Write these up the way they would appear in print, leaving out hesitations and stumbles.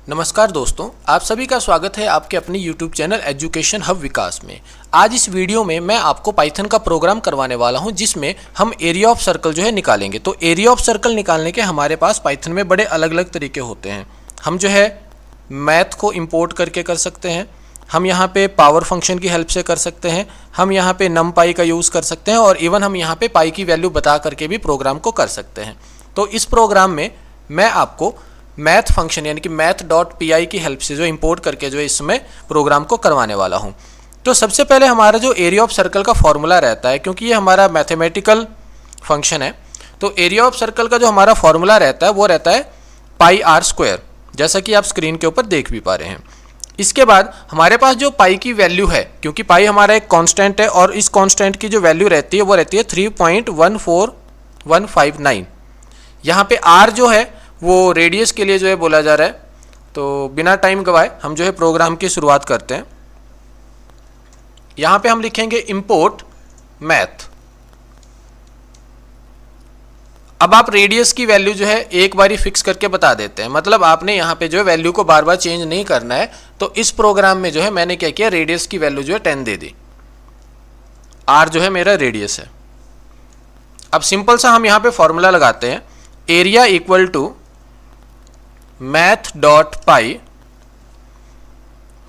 नमस्कार दोस्तों, आप सभी का स्वागत है आपके अपने YouTube चैनल एजुकेशन हब विकास में। आज इस वीडियो में मैं आपको पाइथन का प्रोग्राम करवाने वाला हूं जिसमें हम एरिया ऑफ सर्कल जो है निकालेंगे। तो एरिया ऑफ सर्कल निकालने के हमारे पास पाइथन में बड़े अलग अलग तरीके होते हैं। हम जो है मैथ को इंपोर्ट करके कर सकते हैं, हम यहाँ पे पावर फंक्शन की हेल्प से कर सकते हैं, हम यहाँ पे numpy का यूज़ कर सकते हैं और इवन हम यहाँ पे पाई की वैल्यू बता करके भी प्रोग्राम को कर सकते हैं। तो इस प्रोग्राम में मैं आपको मैथ फंक्शन यानी कि math.py की हेल्प से जो इंपोर्ट करके जो इसमें प्रोग्राम को करवाने वाला हूं। तो सबसे पहले हमारा जो एरिया ऑफ सर्कल का फॉर्मूला रहता है, क्योंकि ये हमारा मैथमेटिकल फंक्शन है, तो एरिया ऑफ सर्कल का जो हमारा फॉर्मूला रहता है वो रहता है पाई आर स्क्वायर, जैसा कि आप स्क्रीन के ऊपर देख भी पा रहे हैं। इसके बाद हमारे पास जो पाई की वैल्यू है, क्योंकि पाई हमारा एक कांस्टेंट है और इस कांस्टेंट की जो वैल्यू रहती है वो रहती है 3.14159। यहाँ पे आर जो है वो रेडियस के लिए जो है बोला जा रहा है। तो बिना टाइम गवाए हम जो है प्रोग्राम की शुरुआत करते हैं। यहाँ पे हम लिखेंगे इंपोर्ट मैथ। अब आप रेडियस की वैल्यू जो है एक बार ही फिक्स करके बता देते हैं, मतलब आपने यहाँ पे जो है वैल्यू को बार बार चेंज नहीं करना है। तो इस प्रोग्राम में जो है मैंने क्या किया, रेडियस की वैल्यू जो है 10 दे दी। आर जो है मेरा रेडियस है। अब सिंपल सा हम यहाँ पे फॉर्मूला लगाते हैं, area equal to math.py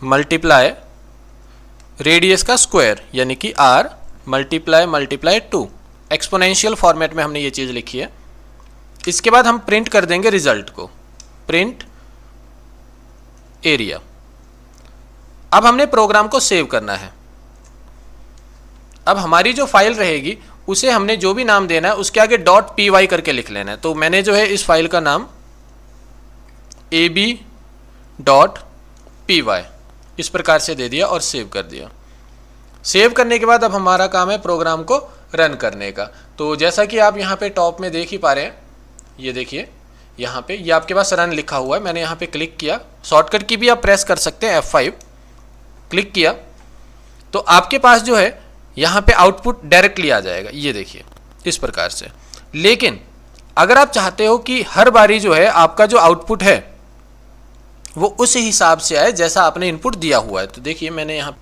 multiply radius का स्क्वायर यानी कि r मल्टीप्लाई 2। एक्सपोनेंशियल फॉर्मेट में हमने ये चीज़ लिखी है। इसके बाद हम प्रिंट कर देंगे रिजल्ट को, प्रिंट एरिया। अब हमने प्रोग्राम को सेव करना है। अब हमारी जो फाइल रहेगी उसे हमने जो भी नाम देना है उसके आगे .py करके लिख लेना है। तो मैंने जो है इस फाइल का नाम ab.py इस प्रकार से दे दिया और सेव कर दिया। सेव करने के बाद अब हमारा काम है प्रोग्राम को रन करने का। तो जैसा कि आप यहाँ पे टॉप में देख ही पा रहे हैं, ये देखिए यहाँ पे ये आपके पास रन लिखा हुआ है। मैंने यहाँ पे क्लिक किया, शॉर्टकट की भी आप प्रेस कर सकते हैं F5। क्लिक किया तो आपके पास जो है यहाँ पे आउटपुट डायरेक्टली आ जाएगा, ये देखिए इस प्रकार से। लेकिन अगर आप चाहते हो कि हर बारी जो है आपका जो आउटपुट है वो उस हिसाब से आए जैसा आपने इनपुट दिया हुआ है, तो देखिए मैंने यहाँ,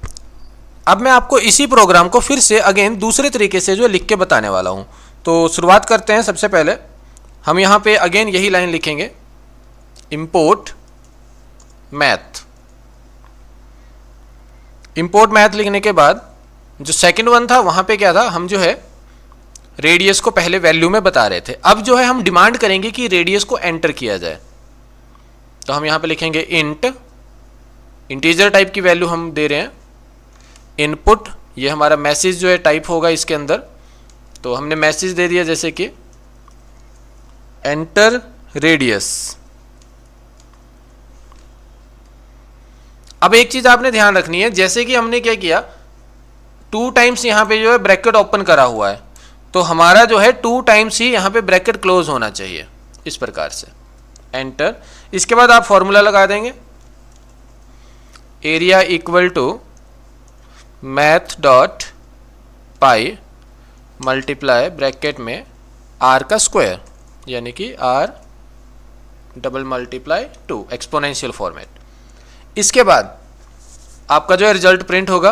अब मैं आपको इसी प्रोग्राम को फिर से अगेन दूसरे तरीके से जो लिख के बताने वाला हूँ। तो शुरुआत करते हैं। सबसे पहले हम यहाँ पे अगेन यही लाइन लिखेंगे, इंपोर्ट मैथ। इंपोर्ट मैथ लिखने के बाद जो सेकंड वन था वहाँ पे क्या था, हम जो है रेडियस को पहले वैल्यू में बता रहे थे। अब जो है हम डिमांड करेंगे कि रेडियस को एंटर किया जाए। तो हम यहाँ पे लिखेंगे इंट, इंटीजर टाइप की वैल्यू हम दे रहे हैं। इनपुट, ये हमारा मैसेज जो है टाइप होगा इसके अंदर। तो हमने मैसेज दे दिया जैसे कि एंटर रेडियस। अब एक चीज आपने ध्यान रखनी है, जैसे कि हमने क्या किया, 2 टाइम्स यहाँ पे जो है ब्रैकेट ओपन करा हुआ है, तो हमारा जो है 2 टाइम्स ही यहाँ पे ब्रैकेट क्लोज होना चाहिए, इस प्रकार से एंटर। इसके बाद आप फॉर्मूला लगा देंगे, area equal to math.py multiply bracket में r का स्क्वायर यानी कि r double multiply 2 exponential format. इसके बाद आपका जो है रिजल्ट प्रिंट होगा,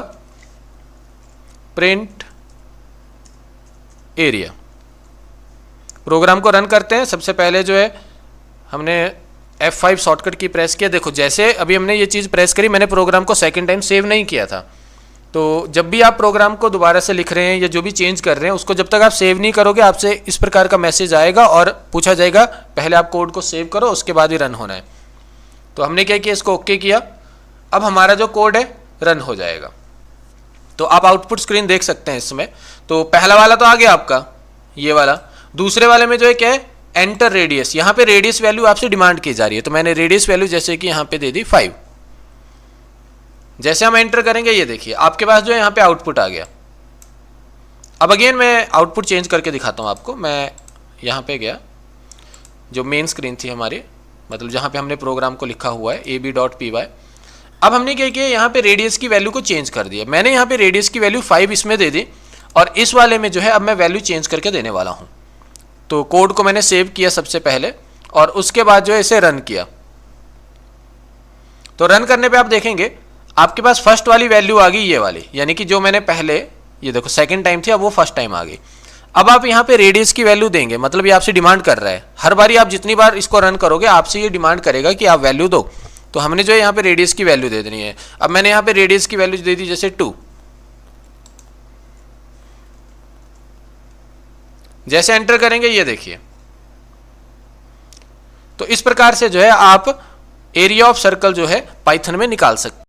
प्रिंट एरिया। प्रोग्राम को रन करते हैं। सबसे पहले जो है हमने F5 शॉर्टकट की प्रेस किया। देखो जैसे अभी हमने ये चीज़ प्रेस करी, मैंने प्रोग्राम को सेकंड टाइम सेव नहीं किया था। तो जब भी आप प्रोग्राम को दोबारा से लिख रहे हैं या जो भी चेंज कर रहे हैं उसको जब तक आप सेव नहीं करोगे आपसे इस प्रकार का मैसेज आएगा और पूछा जाएगा पहले आप कोड को सेव करो उसके बाद ही रन होना है। तो हमने क्या किया, इसको ओके किया। अब हमारा जो कोड है रन हो जाएगा। तो आप आउटपुट स्क्रीन देख सकते हैं इसमें। तो पहला वाला तो आ गया आपका, ये वाला। दूसरे वाले में जो है क्या है, एंटर रेडियस। यहाँ पे रेडियस वैल्यू आपसे डिमांड की जा रही है, तो मैंने रेडियस वैल्यू जैसे कि यहाँ पे दे दी 5। जैसे हम एंटर करेंगे ये देखिए आपके पास जो है यहाँ पे आउटपुट आ गया। अब अगेन मैं आउटपुट चेंज करके दिखाता हूँ आपको। मैं यहाँ पे गया, जो मेन स्क्रीन थी हमारी, मतलब जहाँ पे हमने प्रोग्राम को लिखा हुआ है ab.py। अब हमने क्या किया, यहाँ पे रेडियस की वैल्यू को चेंज कर दिया। मैंने यहाँ पे रेडियस की वैल्यू 5 इसमें दे दी और इस वाले में जो है अब मैं वैल्यू चेंज करके देने वाला हूँ। तो कोड को मैंने सेव किया सबसे पहले और उसके बाद जो है इसे रन किया। तो रन करने पे आप देखेंगे आपके पास फर्स्ट वाली वैल्यू आ गई, ये वाली, यानी कि जो मैंने पहले, ये देखो सेकंड टाइम थी, अब वो फर्स्ट टाइम आ गई। अब आप यहाँ पे रेडियस की वैल्यू देंगे, मतलब ये आपसे डिमांड कर रहा है, हर बारी आप जितनी बार इसको रन करोगे आपसे ये डिमांड करेगा कि आप वैल्यू दो। तो हमने जो है यहाँ पे रेडियस की वैल्यू दे देनी है। अब मैंने यहाँ पे रेडियस की वैल्यू दे दी जैसे 2। जैसे एंटर करेंगे ये देखिए, तो इस प्रकार से जो है आप एरिया ऑफ सर्कल जो है पाइथन में निकाल सकते हैं।